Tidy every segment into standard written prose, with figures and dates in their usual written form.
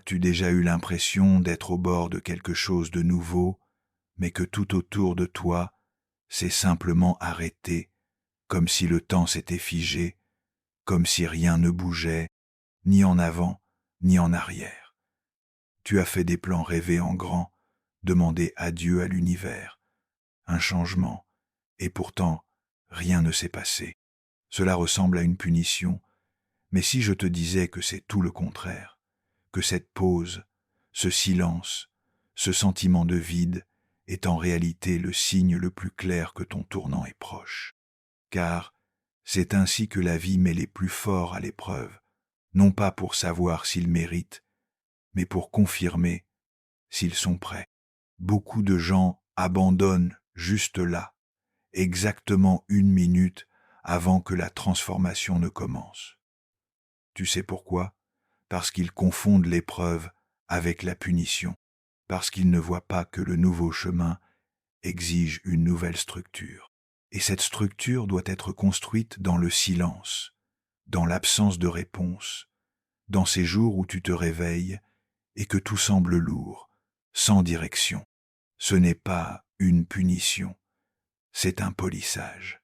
As-tu déjà eu l'impression d'être au bord de quelque chose de nouveau, mais que tout autour de toi s'est simplement arrêté, comme si le temps s'était figé, comme si rien ne bougeait, ni en avant, ni en arrière. Tu as fait des plans rêvés en grand, demandé adieu à l'univers, un changement, et pourtant rien ne s'est passé. Cela ressemble à une punition, mais si je te disais que c'est tout le contraire, que cette pause, ce silence, ce sentiment de vide est en réalité le signe le plus clair que ton tournant est proche. Car c'est ainsi que la vie met les plus forts à l'épreuve, non pas pour savoir s'ils méritent, mais pour confirmer s'ils sont prêts. Beaucoup de gens abandonnent juste là, exactement 1 minute avant que la transformation ne commence. Tu sais pourquoi? Parce qu'ils confondent l'épreuve avec la punition, parce qu'ils ne voient pas que le nouveau chemin exige une nouvelle structure. Et cette structure doit être construite dans le silence, dans l'absence de réponse, dans ces jours où tu te réveilles et que tout semble lourd, sans direction. Ce n'est pas une punition, c'est un polissage.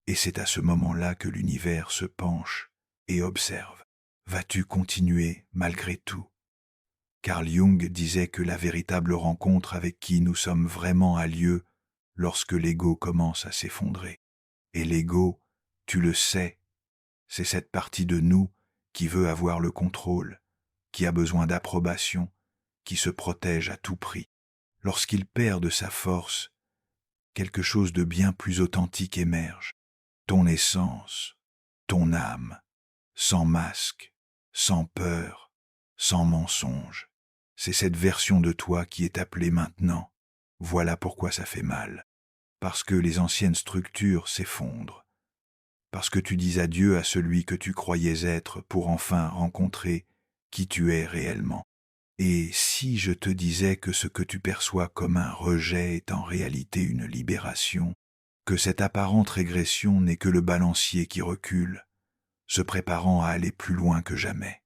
Et c'est à ce moment-là que l'univers se penche et observe. Vas-tu continuer malgré tout? Carl Jung disait que la véritable rencontre avec qui nous sommes vraiment a lieu lorsque l'ego commence à s'effondrer. Et l'ego, tu le sais, c'est cette partie de nous qui veut avoir le contrôle, qui a besoin d'approbation, qui se protège à tout prix. Lorsqu'il perd de sa force, quelque chose de bien plus authentique émerge. Ton essence, ton âme, sans masque, sans peur, sans mensonge. C'est cette version de toi qui est appelée maintenant. Voilà pourquoi ça fait mal. Parce que les anciennes structures s'effondrent. Parce que tu dis adieu à celui que tu croyais être pour enfin rencontrer qui tu es réellement. Et si je te disais que ce que tu perçois comme un rejet est en réalité une libération, que cette apparente régression n'est que le balancier qui recule, se préparant à aller plus loin que jamais.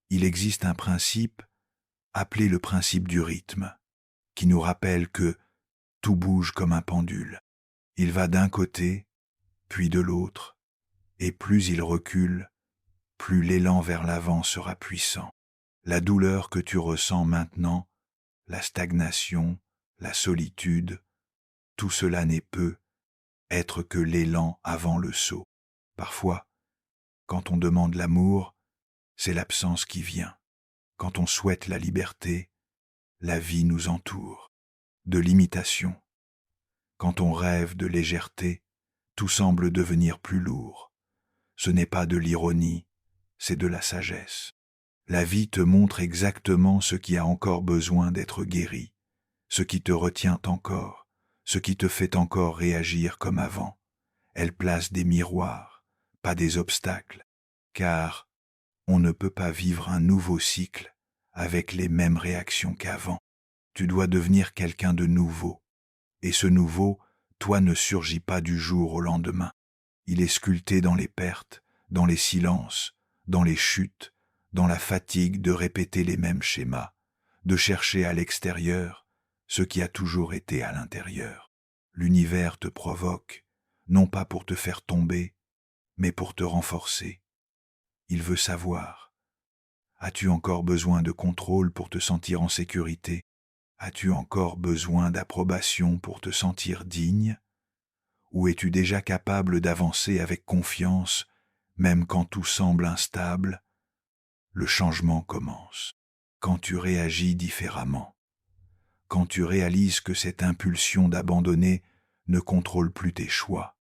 Il existe un principe, appelé le principe du rythme, qui nous rappelle que tout bouge comme un pendule. Il va d'un côté, puis de l'autre, et plus il recule, plus l'élan vers l'avant sera puissant. La douleur que tu ressens maintenant, la stagnation, la solitude, tout cela n'est peu être que l'élan avant le saut. Parfois, quand on demande l'amour, c'est l'absence qui vient. Quand on souhaite la liberté, la vie nous entoure. De l'imitation. Quand on rêve de légèreté, tout semble devenir plus lourd. Ce n'est pas de l'ironie, c'est de la sagesse. La vie te montre exactement ce qui a encore besoin d'être guéri, ce qui te retient encore, ce qui te fait encore réagir comme avant. Elle place des miroirs, pas des obstacles, car on ne peut pas vivre un nouveau cycle avec les mêmes réactions qu'avant. Tu dois devenir quelqu'un de nouveau. Et ce nouveau, toi, ne surgit pas du jour au lendemain. Il est sculpté dans les pertes, dans les silences, dans les chutes, dans la fatigue de répéter les mêmes schémas, de chercher à l'extérieur ce qui a toujours été à l'intérieur. L'univers te provoque, non pas pour te faire tomber, mais pour te renforcer. Il veut savoir. As-tu encore besoin de contrôle pour te sentir en sécurité? As-tu encore besoin d'approbation pour te sentir digne? Ou es-tu déjà capable d'avancer avec confiance, même quand tout semble instable? Le changement commence. Quand tu réagis différemment. Quand tu réalises que cette impulsion d'abandonner ne contrôle plus tes choix.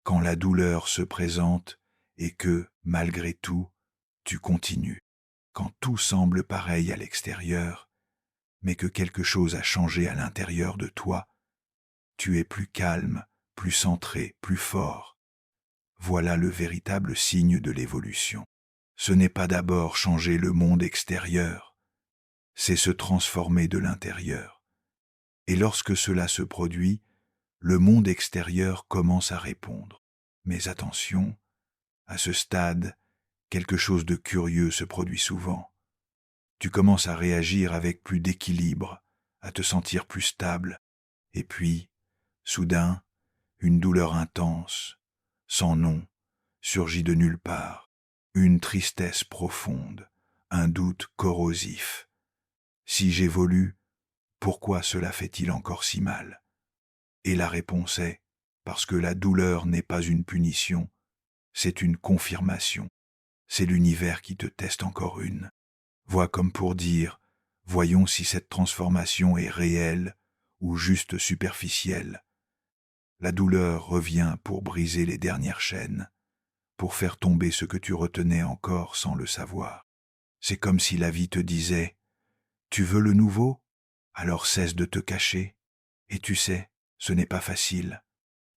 Quand la douleur se présente et que, malgré tout, tu continues. Quand tout semble pareil à l'extérieur, mais que quelque chose a changé à l'intérieur de toi, tu es plus calme, plus centré, plus fort. Voilà le véritable signe de l'évolution. Ce n'est pas d'abord changer le monde extérieur, c'est se transformer de l'intérieur. Et lorsque cela se produit, le monde extérieur commence à répondre. Mais attention, à ce stade, quelque chose de curieux se produit souvent. Tu commences à réagir avec plus d'équilibre, à te sentir plus stable, et puis, soudain, une douleur intense, sans nom, surgit de nulle part, une tristesse profonde, un doute corrosif. Si j'évolue, pourquoi cela fait-il encore si mal? Et la réponse est, parce que la douleur n'est pas une punition, c'est une confirmation. C'est l'univers qui te teste encore une. Vois comme pour dire, voyons si cette transformation est réelle ou juste superficielle. La douleur revient pour briser les dernières chaînes, pour faire tomber ce que tu retenais encore sans le savoir. C'est comme si la vie te disait, tu veux le nouveau? Alors cesse de te cacher. Et tu sais, ce n'est pas facile.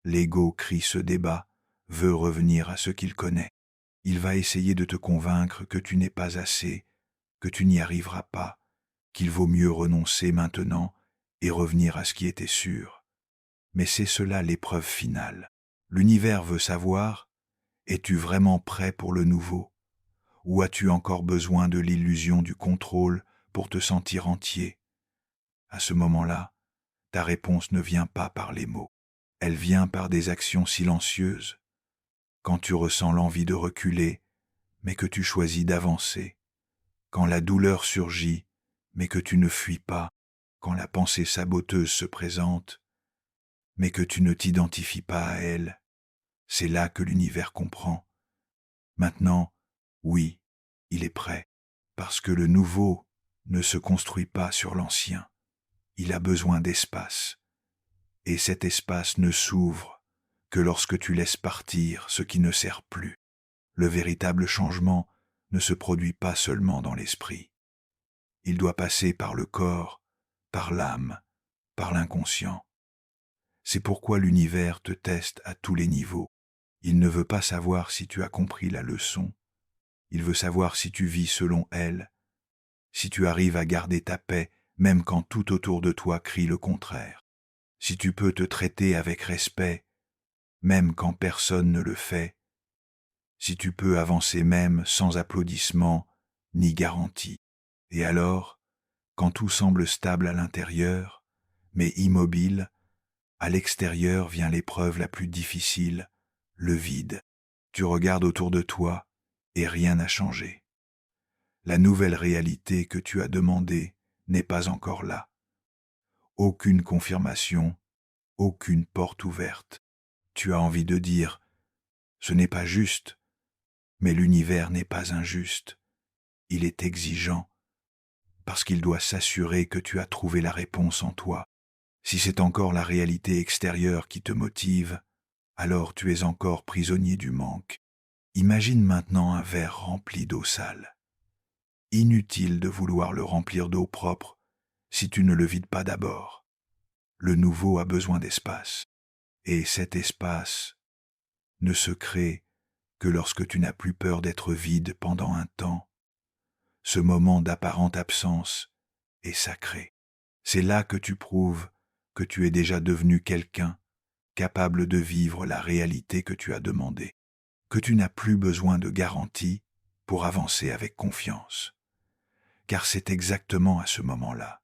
L'ego crie ce débat, veut revenir à ce qu'il connaît. Il va essayer de te convaincre que tu n'es pas assez, que tu n'y arriveras pas, qu'il vaut mieux renoncer maintenant et revenir à ce qui était sûr. Mais c'est cela l'épreuve finale. L'univers veut savoir, es-tu vraiment prêt pour le nouveau? Ou as-tu encore besoin de l'illusion du contrôle pour te sentir entier? À ce moment-là, ta réponse ne vient pas par les mots. Elle vient par des actions silencieuses. Quand tu ressens l'envie de reculer, mais que tu choisis d'avancer. Quand la douleur surgit, mais que tu ne fuis pas. Quand la pensée saboteuse se présente, mais que tu ne t'identifies pas à elle. C'est là que l'univers comprend. Maintenant, oui, il est prêt, parce que le nouveau ne se construit pas sur l'ancien. Il a besoin d'espace. Et cet espace ne s'ouvre que lorsque tu laisses partir ce qui ne sert plus. Le véritable changement ne se produit pas seulement dans l'esprit. Il doit passer par le corps, par l'âme, par l'inconscient. C'est pourquoi l'univers te teste à tous les niveaux. Il ne veut pas savoir si tu as compris la leçon. Il veut savoir si tu vis selon elle, si tu arrives à garder ta paix même quand tout autour de toi crie le contraire, si tu peux te traiter avec respect même quand personne ne le fait, si tu peux avancer même sans applaudissements ni garantie. Et alors, quand tout semble stable à l'intérieur, mais immobile, à l'extérieur vient l'épreuve la plus difficile, le vide. Tu regardes autour de toi et rien n'a changé. La nouvelle réalité que tu as demandée n'est pas encore là. Aucune confirmation, aucune porte ouverte. Tu as envie de dire, ce n'est pas juste, mais l'univers n'est pas injuste. Il est exigeant, parce qu'il doit s'assurer que tu as trouvé la réponse en toi. Si c'est encore la réalité extérieure qui te motive, alors tu es encore prisonnier du manque. Imagine maintenant un verre rempli d'eau sale. Inutile de vouloir le remplir d'eau propre si tu ne le vides pas d'abord. Le nouveau a besoin d'espace, et cet espace ne se crée que lorsque tu n'as plus peur d'être vide pendant un temps. Ce moment d'apparente absence est sacré. C'est là que tu prouves que tu es déjà devenu quelqu'un capable de vivre la réalité que tu as demandée, que tu n'as plus besoin de garantie pour avancer avec confiance. Car c'est exactement à ce moment-là,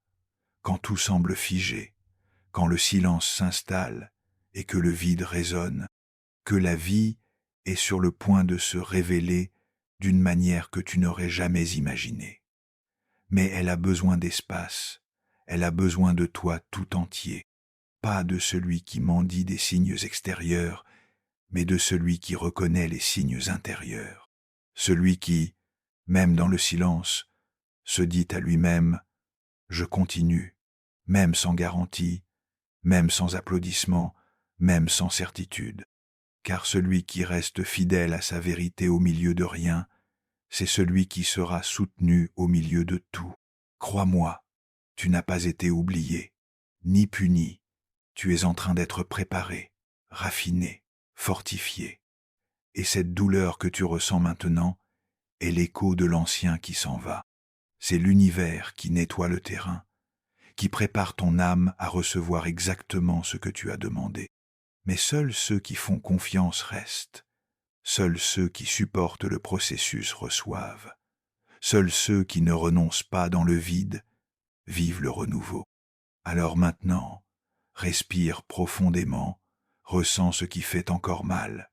quand tout semble figé, quand le silence s'installe et que le vide résonne, que la vie est sur le point de se révéler d'une manière que tu n'aurais jamais imaginée. Mais elle a besoin d'espace, elle a besoin de toi tout entier, pas de celui qui mendie des signes extérieurs, mais de celui qui reconnaît les signes intérieurs, celui qui, même dans le silence, se dit à lui-même « Je continue », même sans garantie, même sans applaudissement, même sans certitude. Car celui qui reste fidèle à sa vérité au milieu de rien, c'est celui qui sera soutenu au milieu de tout. Crois-moi, tu n'as pas été oublié, ni puni. Tu es en train d'être préparé, raffiné, fortifié. Et cette douleur que tu ressens maintenant est l'écho de l'ancien qui s'en va. C'est l'univers qui nettoie le terrain, qui prépare ton âme à recevoir exactement ce que tu as demandé. Mais seuls ceux qui font confiance restent. Seuls ceux qui supportent le processus reçoivent. Seuls ceux qui ne renoncent pas dans le vide vivent le renouveau. Alors maintenant, respire profondément, ressens ce qui fait encore mal,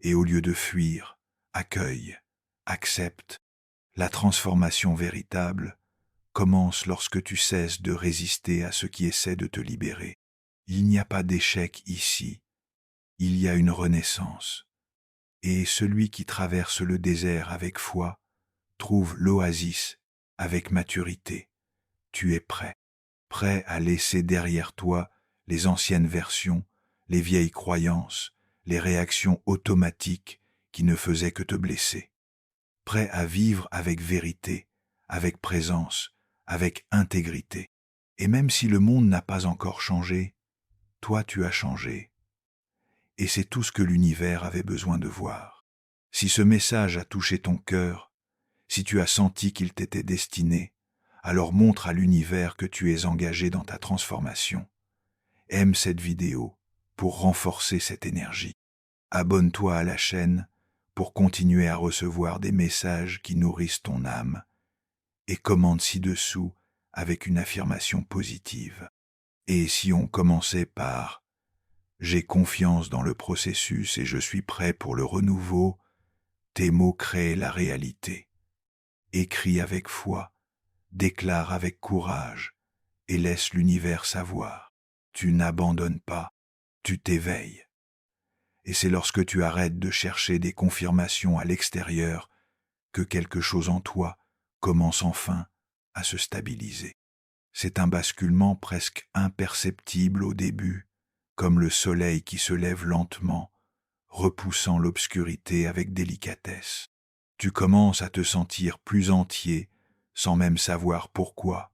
et au lieu de fuir, accueille, accepte. La transformation véritable commence lorsque tu cesses de résister à ce qui essaie de te libérer. Il n'y a pas d'échec ici, il y a une renaissance. Et celui qui traverse le désert avec foi trouve l'oasis avec maturité. Tu es prêt, prêt à laisser derrière toi les anciennes versions, les vieilles croyances, les réactions automatiques qui ne faisaient que te blesser. Prêt à vivre avec vérité, avec présence, avec intégrité. Et même si le monde n'a pas encore changé, toi tu as changé. Et c'est tout ce que l'univers avait besoin de voir. Si ce message a touché ton cœur, si tu as senti qu'il t'était destiné, alors montre à l'univers que tu es engagé dans ta transformation. Aime cette vidéo pour renforcer cette énergie. Abonne-toi à la chaîne pour continuer à recevoir des messages qui nourrissent ton âme et commente ci-dessous avec une affirmation positive. Et si on commençait par « J'ai confiance dans le processus et je suis prêt pour le renouveau », tes mots créent la réalité. Écris avec foi, déclare avec courage et laisse l'univers savoir. Tu n'abandonnes pas, tu t'éveilles. Et c'est lorsque tu arrêtes de chercher des confirmations à l'extérieur que quelque chose en toi commence enfin à se stabiliser. C'est un basculement presque imperceptible au début, comme le soleil qui se lève lentement, repoussant l'obscurité avec délicatesse. Tu commences à te sentir plus entier, sans même savoir pourquoi.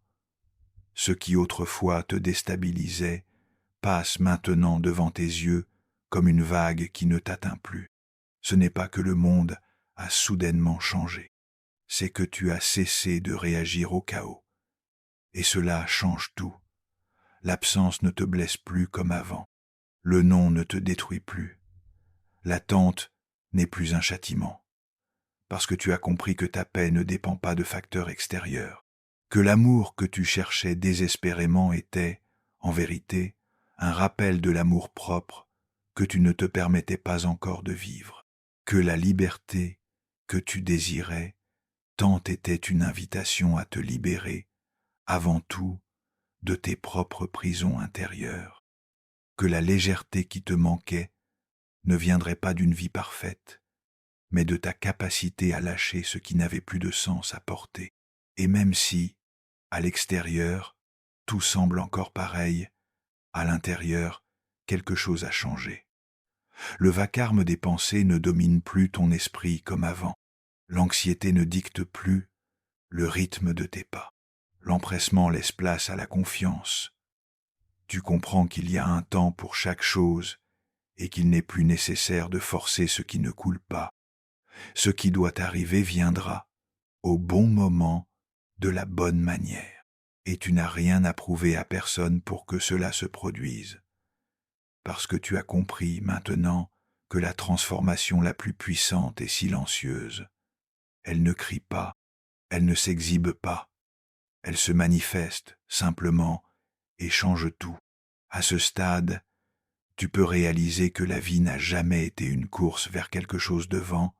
Ce qui autrefois te déstabilisait passe maintenant devant tes yeux comme une vague qui ne t'atteint plus. Ce n'est pas que le monde a soudainement changé, c'est que tu as cessé de réagir au chaos. Et cela change tout. L'absence ne te blesse plus comme avant. Le non ne te détruit plus. L'attente n'est plus un châtiment. Parce que tu as compris que ta paix ne dépend pas de facteurs extérieurs. Que l'amour que tu cherchais désespérément était, en vérité, un rappel de l'amour propre que tu ne te permettais pas encore de vivre. Que la liberté que tu désirais tant était une invitation à te libérer, avant tout, de tes propres prisons intérieures. Que la légèreté qui te manquait ne viendrait pas d'une vie parfaite, mais de ta capacité à lâcher ce qui n'avait plus de sens à porter. Et même si, à l'extérieur, tout semble encore pareil, à l'intérieur, quelque chose a changé. Le vacarme des pensées ne domine plus ton esprit comme avant. L'anxiété ne dicte plus le rythme de tes pas. L'empressement laisse place à la confiance. Tu comprends qu'il y a un temps pour chaque chose et qu'il n'est plus nécessaire de forcer ce qui ne coule pas. Ce qui doit arriver viendra, au bon moment, de la bonne manière. Et tu n'as rien à prouver à personne pour que cela se produise. Parce que tu as compris maintenant que la transformation la plus puissante est silencieuse. Elle ne crie pas, elle ne s'exhibe pas, elle se manifeste simplement et change tout. À ce stade, tu peux réaliser que la vie n'a jamais été une course vers quelque chose devant,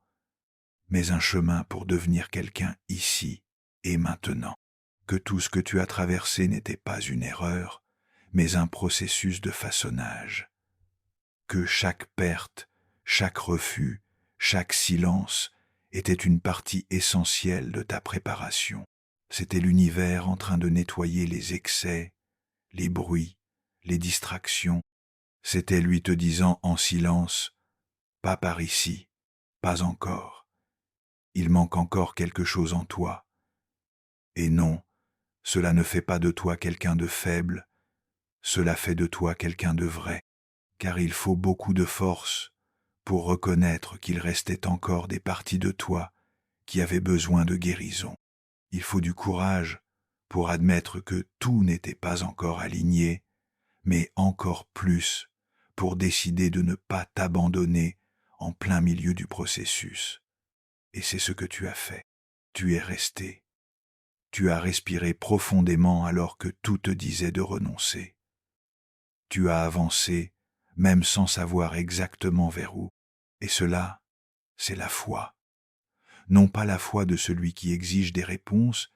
mais un chemin pour devenir quelqu'un ici et maintenant. Que tout ce que tu as traversé n'était pas une erreur, mais un processus de façonnage. Que chaque perte, chaque refus, chaque silence était une partie essentielle de ta préparation. C'était l'univers en train de nettoyer les excès, les bruits, les distractions. C'était lui te disant en silence, « Pas par ici, pas encore. Il manque encore quelque chose en toi. » Et non, cela ne fait pas de toi quelqu'un de faible, cela fait de toi quelqu'un de vrai, car il faut beaucoup de force pour reconnaître qu'il restait encore des parties de toi qui avaient besoin de guérison. Il faut du courage pour admettre que tout n'était pas encore aligné, mais encore plus pour décider de ne pas t'abandonner en plein milieu du processus. Et c'est ce que tu as fait. tu es resté. Tu as respiré profondément alors que tout te disait de renoncer. Tu as avancé, même sans savoir exactement vers où. Et cela, c'est la foi. Non pas la foi de celui qui exige des réponses,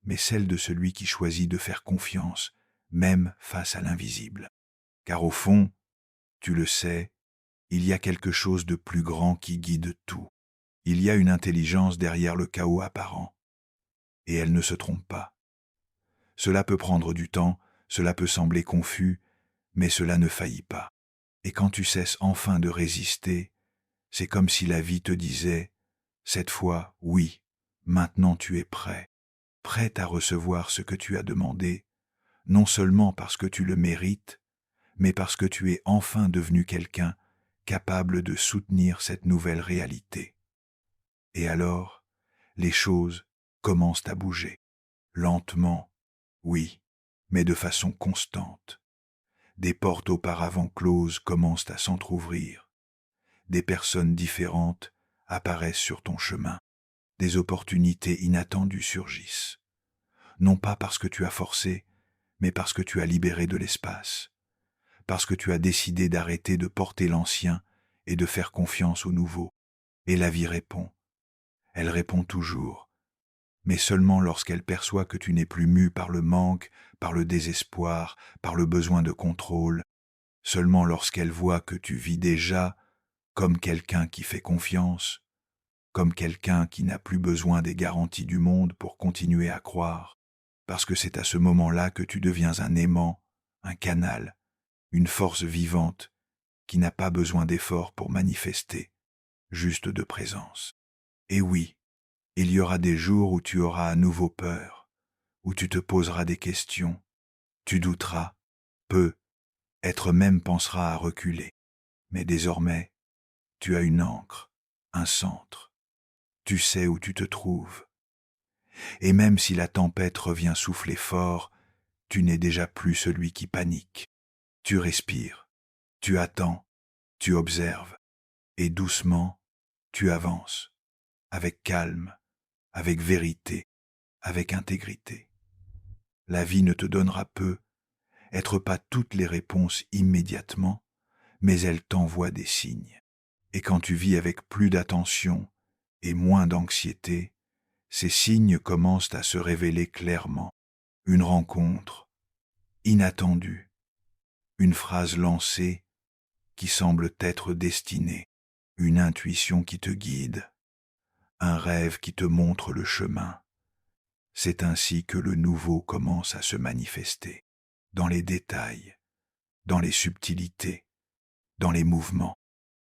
mais celle de celui qui choisit de faire confiance, même face à l'invisible. Car au fond, tu le sais, il y a quelque chose de plus grand qui guide tout. Il y a une intelligence derrière le chaos apparent. Et elle ne se trompe pas. Cela peut prendre du temps, cela peut sembler confus, mais cela ne faillit pas. Et quand tu cesses enfin de résister, c'est comme si la vie te disait, cette fois, oui, maintenant tu es prêt, prêt à recevoir ce que tu as demandé, non seulement parce que tu le mérites, mais parce que tu es enfin devenu quelqu'un capable de soutenir cette nouvelle réalité. Et alors, les choses commencent à bouger. Lentement, oui, mais de façon constante. Des portes auparavant closes commencent à s'entr'ouvrir. Des personnes différentes apparaissent sur ton chemin. Des opportunités inattendues surgissent. Non pas parce que tu as forcé, mais parce que tu as libéré de l'espace. Parce que tu as décidé d'arrêter de porter l'ancien et de faire confiance au nouveau. Et la vie répond. Elle répond toujours, mais seulement lorsqu'elle perçoit que tu n'es plus mû par le manque, par le désespoir, par le besoin de contrôle, seulement lorsqu'elle voit que tu vis déjà comme quelqu'un qui fait confiance, comme quelqu'un qui n'a plus besoin des garanties du monde pour continuer à croire, parce que c'est à ce moment-là que tu deviens un aimant, un canal, une force vivante qui n'a pas besoin d'efforts pour manifester, juste de présence. Et oui, il y aura des jours où tu auras à nouveau peur, où tu te poseras des questions, tu douteras, être même pensera à reculer. Mais désormais, tu as une ancre, un centre. Tu sais où tu te trouves. Et même si la tempête revient souffler fort, tu n'es déjà plus celui qui panique. Tu respires, tu attends, tu observes, et doucement, tu avances, avec calme, avec vérité, avec intégrité. La vie ne te donnera être pas toutes les réponses immédiatement, mais elle t'envoie des signes. Et quand tu vis avec plus d'attention et moins d'anxiété, ces signes commencent à se révéler clairement. Une rencontre inattendue, une phrase lancée qui semble t'être destinée, une intuition qui te guide, un rêve qui te montre le chemin. C'est ainsi que le nouveau commence à se manifester, dans les détails, dans les subtilités, dans les mouvements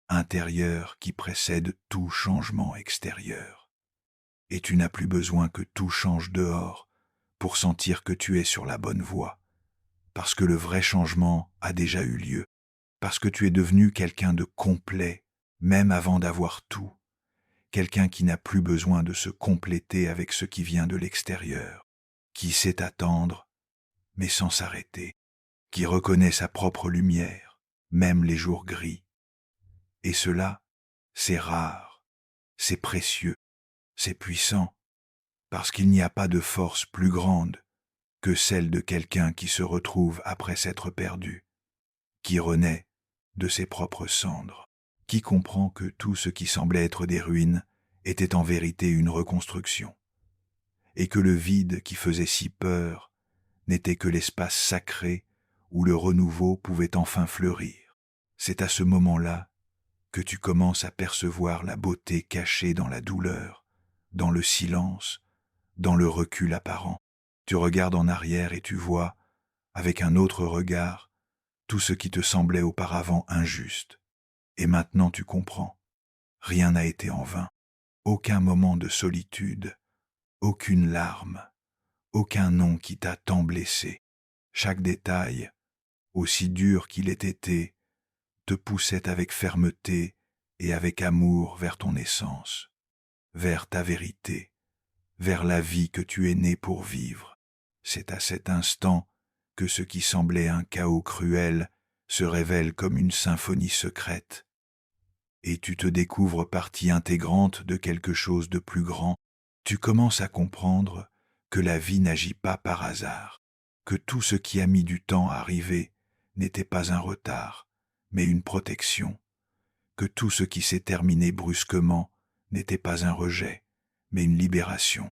intérieurs qui précèdent tout changement extérieur. Et tu n'as plus besoin que tout change dehors pour sentir que tu es sur la bonne voie, parce que le vrai changement a déjà eu lieu, parce que tu es devenu quelqu'un de complet, même avant d'avoir tout, quelqu'un qui n'a plus besoin de se compléter avec ce qui vient de l'extérieur, qui sait attendre, mais sans s'arrêter, qui reconnaît sa propre lumière, même les jours gris. Et cela, c'est rare, c'est précieux, c'est puissant, parce qu'il n'y a pas de force plus grande que celle de quelqu'un qui se retrouve après s'être perdu, qui renaît de ses propres cendres, qui comprend que tout ce qui semblait être des ruines était en vérité une reconstruction, et que le vide qui faisait si peur n'était que l'espace sacré où le renouveau pouvait enfin fleurir. C'est à ce moment-là que tu commences à percevoir la beauté cachée dans la douleur, dans le silence, dans le recul apparent. Tu regardes en arrière et tu vois, avec un autre regard, tout ce qui te semblait auparavant injuste. Et maintenant tu comprends. Rien n'a été en vain. Aucun moment de solitude, aucune larme, aucun nom qui t'a tant blessé. Chaque détail, aussi dur qu'il ait été, te poussait avec fermeté et avec amour vers ton essence, vers ta vérité, vers la vie que tu es né pour vivre. C'est à cet instant que ce qui semblait un chaos cruel se révèle comme une symphonie secrète, et tu te découvres partie intégrante de quelque chose de plus grand, Tu commences à comprendre que la vie n'agit pas par hasard, que tout ce qui a mis du temps à arriver n'était pas un retard, mais une protection, que tout ce qui s'est terminé brusquement n'était pas un rejet, mais une libération,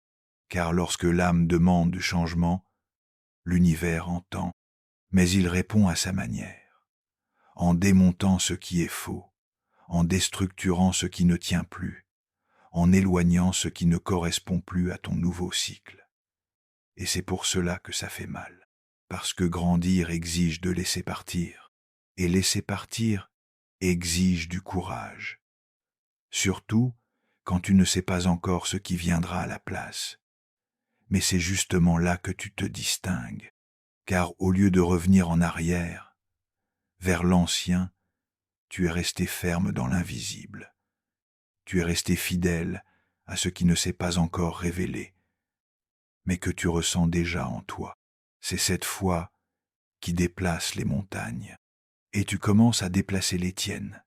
car lorsque l'âme demande du changement, l'univers entend, mais il répond à sa manière, en démontant ce qui est faux, en déstructurant ce qui ne tient plus, en éloignant ce qui ne correspond plus à ton nouveau cycle. Et c'est pour cela que ça fait mal, parce que grandir exige de laisser partir, et laisser partir exige du courage, surtout quand tu ne sais pas encore ce qui viendra à la place. Mais c'est justement là que tu te distingues, car au lieu de revenir en arrière, vers l'ancien, tu es resté ferme dans l'invisible. Tu es resté fidèle à ce qui ne s'est pas encore révélé, mais que tu ressens déjà en toi. C'est cette foi qui déplace les montagnes, et tu commences à déplacer les tiennes.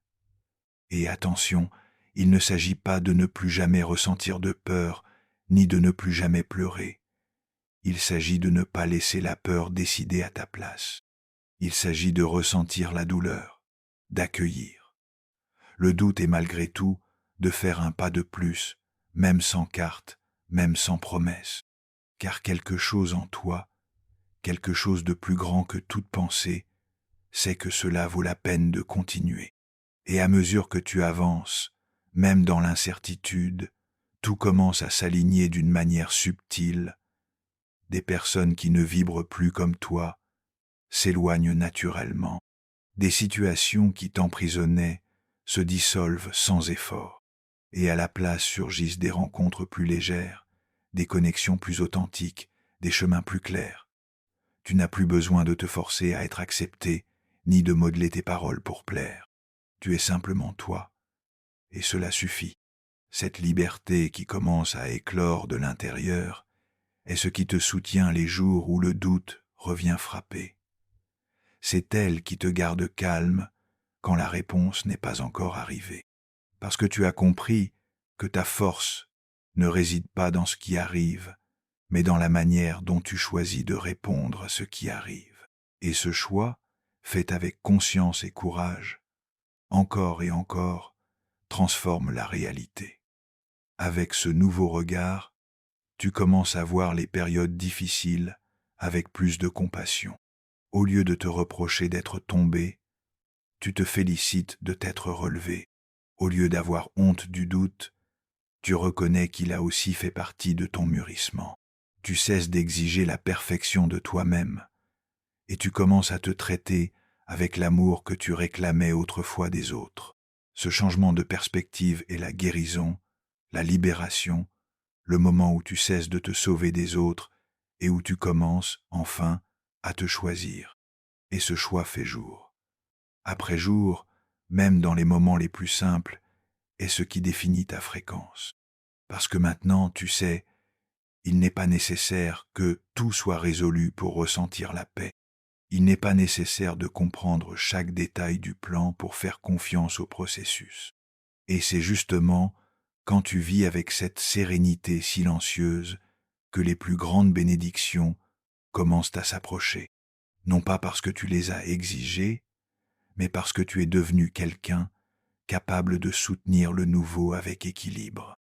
Et attention, il ne s'agit pas de ne plus jamais ressentir de peur, ni de ne plus jamais pleurer. Il s'agit de ne pas laisser la peur décider à ta place. Il s'agit de ressentir la douleur, d'accueillir. Le doute est malgré tout de faire un pas de plus, même sans carte, même sans promesse, car quelque chose en toi, quelque chose de plus grand que toute pensée, sait que cela vaut la peine de continuer. Et à mesure que tu avances, même dans l'incertitude, tout commence à s'aligner d'une manière subtile. Des personnes qui ne vibrent plus comme toi s'éloignent naturellement. Des situations qui t'emprisonnaient se dissolvent sans effort. Et à la place surgissent des rencontres plus légères, des connexions plus authentiques, des chemins plus clairs. Tu n'as plus besoin de te forcer à être accepté, ni de modeler tes paroles pour plaire. Tu es simplement toi, et cela suffit. Cette liberté qui commence à éclore de l'intérieur est ce qui te soutient les jours où le doute revient frapper. C'est elle qui te garde calme quand la réponse n'est pas encore arrivée. Parce que tu as compris que ta force ne réside pas dans ce qui arrive, mais dans la manière dont tu choisis de répondre à ce qui arrive. Et ce choix, fait avec conscience et courage, encore et encore, transforme la réalité. Avec ce nouveau regard, tu commences à voir les périodes difficiles avec plus de compassion. Au lieu de te reprocher d'être tombé, tu te félicites de t'être relevé. Au lieu d'avoir honte du doute, tu reconnais qu'il a aussi fait partie de ton mûrissement. Tu cesses d'exiger la perfection de toi-même et tu commences à te traiter avec l'amour que tu réclamais autrefois des autres. Ce changement de perspective est la guérison, la libération, le moment où tu cesses de te sauver des autres et où tu commences, enfin, à te choisir. Et ce choix fait jour. Après jour, même dans les moments les plus simples, est ce qui définit ta fréquence. Parce que maintenant, tu sais, il n'est pas nécessaire que tout soit résolu pour ressentir la paix. Il n'est pas nécessaire de comprendre chaque détail du plan pour faire confiance au processus. Et c'est justement quand tu vis avec cette sérénité silencieuse que les plus grandes bénédictions commencent à s'approcher. Non pas parce que tu les as exigées, mais parce que tu es devenu quelqu'un capable de soutenir le nouveau avec équilibre.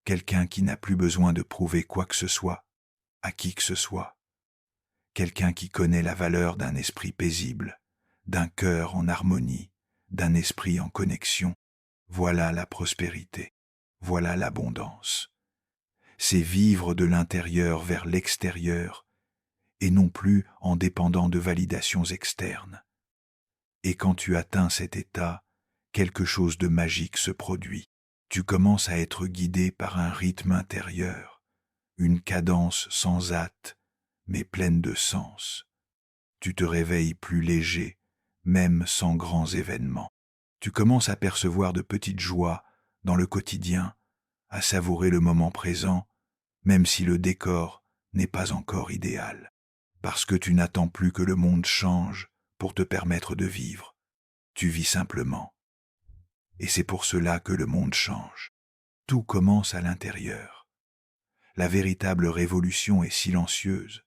Quelqu'un qui n'a plus besoin de prouver quoi que ce soit, à qui que ce soit. Quelqu'un qui connaît la valeur d'un esprit paisible, d'un cœur en harmonie, d'un esprit en connexion. Voilà la prospérité, voilà l'abondance. C'est vivre de l'intérieur vers l'extérieur et non plus en dépendant de validations externes. Et quand tu atteins cet état, quelque chose de magique se produit. Tu commences à être guidé par un rythme intérieur, une cadence sans hâte, mais pleine de sens. Tu te réveilles plus léger, même sans grands événements. Tu commences à percevoir de petites joies dans le quotidien, à savourer le moment présent, même si le décor n'est pas encore idéal. Parce que tu n'attends plus que le monde change pour te permettre de vivre. Tu vis simplement. Et c'est pour cela que le monde change. Tout commence à l'intérieur. La véritable révolution est silencieuse.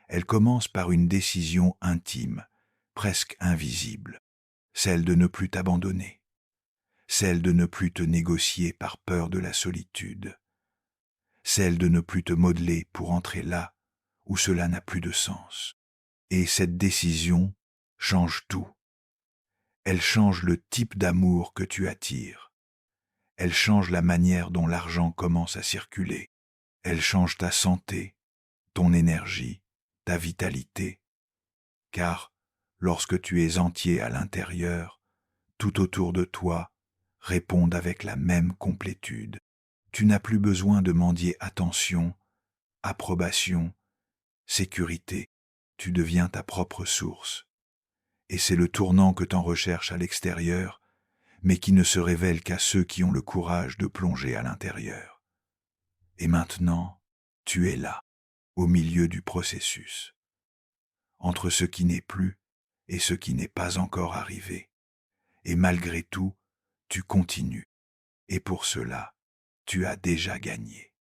Elle commence par une décision intime, presque invisible, celle de ne plus t'abandonner, celle de ne plus te négocier par peur de la solitude, celle de ne plus te modeler pour entrer là où cela n'a plus de sens. Et cette décision change tout. Elle change le type d'amour que tu attires. Elle change la manière dont l'argent commence à circuler. Elle change ta santé, ton énergie, ta vitalité. Car lorsque tu es entier à l'intérieur, tout autour de toi répond avec la même complétude. Tu n'as plus besoin de mendier attention, approbation, sécurité. Tu deviens ta propre source. Et c'est le tournant que t'en recherches à l'extérieur, mais qui ne se révèle qu'à ceux qui ont le courage de plonger à l'intérieur. Et maintenant, tu es là, au milieu du processus, entre ce qui n'est plus et ce qui n'est pas encore arrivé. Et malgré tout, tu continues. Et pour cela, tu as déjà gagné.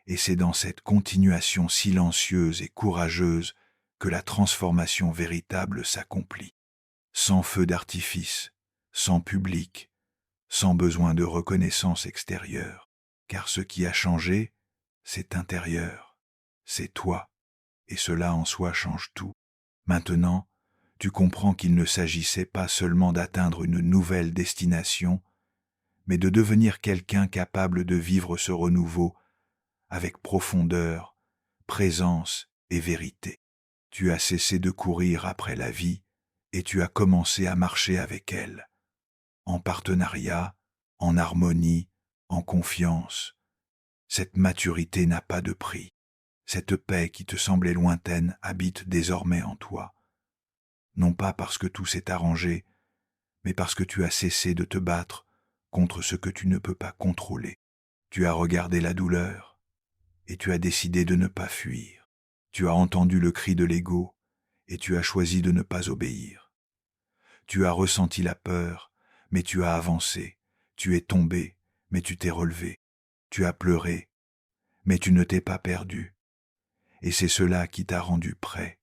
Et c'est dans cette continuation silencieuse et courageuse que la transformation véritable s'accomplit. Sans feu d'artifice, sans public, sans besoin de reconnaissance extérieure. Car ce qui a changé, c'est intérieur, c'est toi, et cela en soi change tout. Maintenant, tu comprends qu'il ne s'agissait pas seulement d'atteindre une nouvelle destination, mais de devenir quelqu'un capable de vivre ce renouveau avec profondeur, présence et vérité. Tu as cessé de courir après la vie et tu as commencé à marcher avec elle, en partenariat, en harmonie, en confiance. Cette maturité n'a pas de prix. Cette paix qui te semblait lointaine habite désormais en toi. Non pas parce que tout s'est arrangé, mais parce que tu as cessé de te battre contre ce que tu ne peux pas contrôler. Tu as regardé la douleur et tu as décidé de ne pas fuir. Tu as entendu le cri de l'ego et tu as choisi de ne pas obéir. Tu as ressenti la peur, mais tu as avancé. Tu es tombé, mais tu t'es relevé. Tu as pleuré, mais tu ne t'es pas perdu. Et c'est cela qui t'a rendu prêt,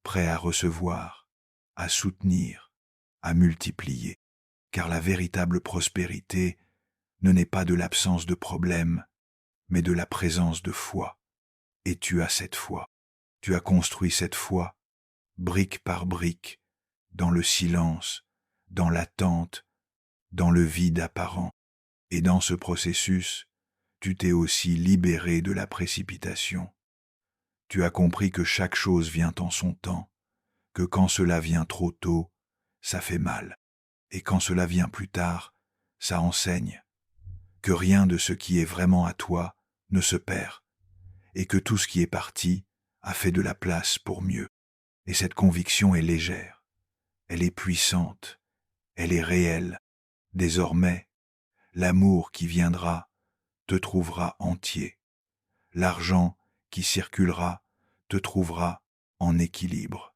prêt à recevoir, à soutenir, à multiplier. Car la véritable prospérité ne naît pas de l'absence de problèmes, mais de la présence de foi. Et tu as cette foi. Tu as construit cette foi, brique par brique, dans le silence, dans l'attente, dans le vide apparent. Et dans ce processus, tu t'es aussi libéré de la précipitation. Tu as compris que chaque chose vient en son temps, que quand cela vient trop tôt, ça fait mal, et quand cela vient plus tard, ça enseigne, que rien de ce qui est vraiment à toi ne se perd, et que tout ce qui est parti a fait de la place pour mieux. Et cette conviction est légère, elle est puissante, elle est réelle. Désormais, l'amour qui viendra te trouvera entier. L'argent qui circulera te trouvera en équilibre.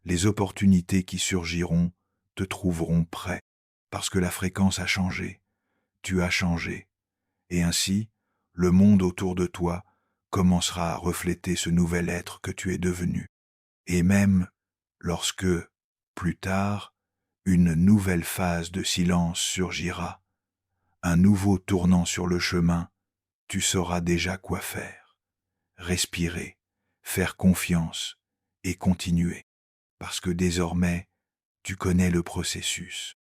Les opportunités qui surgiront te trouveront prêt, parce que la fréquence a changé, tu as changé, et ainsi, le monde autour de toi commencera à refléter ce nouvel être que tu es devenu. Et même lorsque, plus tard, une nouvelle phase de silence surgira, un nouveau tournant sur le chemin, tu sauras déjà quoi faire. Respirer, faire confiance et continuer. Parce que désormais, tu connais le processus,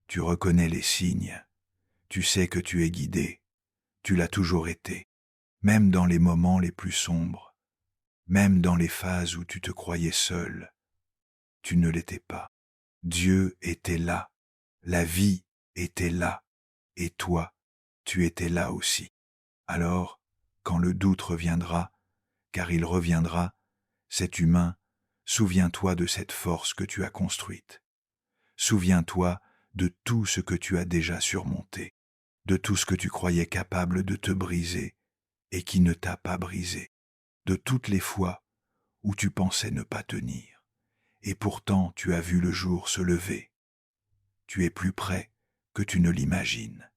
tu reconnais les signes, tu sais que tu es guidé, tu l'as toujours été, même dans les moments les plus sombres, même dans les phases où tu te croyais seul, tu ne l'étais pas. Dieu était là, la vie était là, et toi, tu étais là aussi. Alors, quand le doute reviendra, car il reviendra, c'est humain, souviens-toi de cette force que tu as construite. Souviens-toi de tout ce que tu as déjà surmonté, de tout ce que tu croyais capable de te briser et qui ne t'a pas brisé, de toutes les fois où tu pensais ne pas tenir. Et pourtant tu as vu le jour se lever. Tu es plus près que tu ne l'imagines.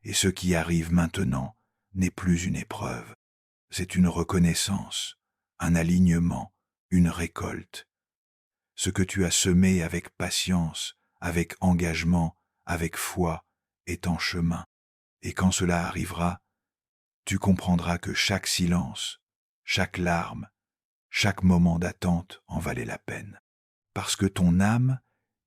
Et ce qui arrive maintenant n'est plus une épreuve. C'est une reconnaissance, un alignement, une récolte. Ce que tu as semé avec patience, avec engagement, avec foi, est en chemin. Et quand cela arrivera, tu comprendras que chaque silence, chaque larme, chaque moment d'attente en valait la peine. Parce que ton âme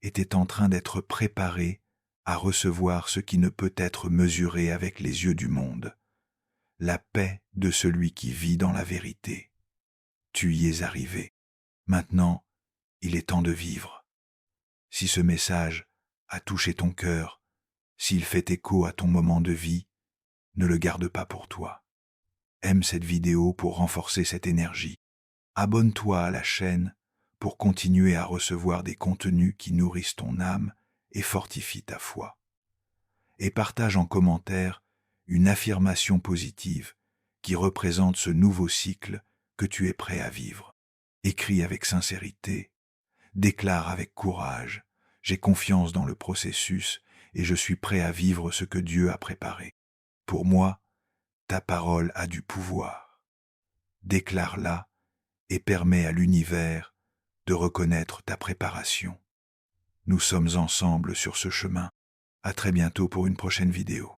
était en train d'être préparée à recevoir ce qui ne peut être mesuré avec les yeux du monde, la paix de celui qui vit dans la vérité. Tu y es arrivé. Maintenant, il est temps de vivre. Si ce message a touché ton cœur, s'il fait écho à ton moment de vie, ne le garde pas pour toi. Aime cette vidéo pour renforcer cette énergie. Abonne-toi à la chaîne pour continuer à recevoir des contenus qui nourrissent ton âme et fortifient ta foi. Et partage en commentaire une affirmation positive qui représente ce nouveau cycle que tu es prêt à vivre. Écris avec sincérité, déclare avec courage, j'ai confiance dans le processus et je suis prêt à vivre ce que Dieu a préparé. Pour moi, ta parole a du pouvoir. Déclare-la et permets à l'univers de reconnaître ta préparation. Nous sommes ensemble sur ce chemin. À très bientôt pour une prochaine vidéo.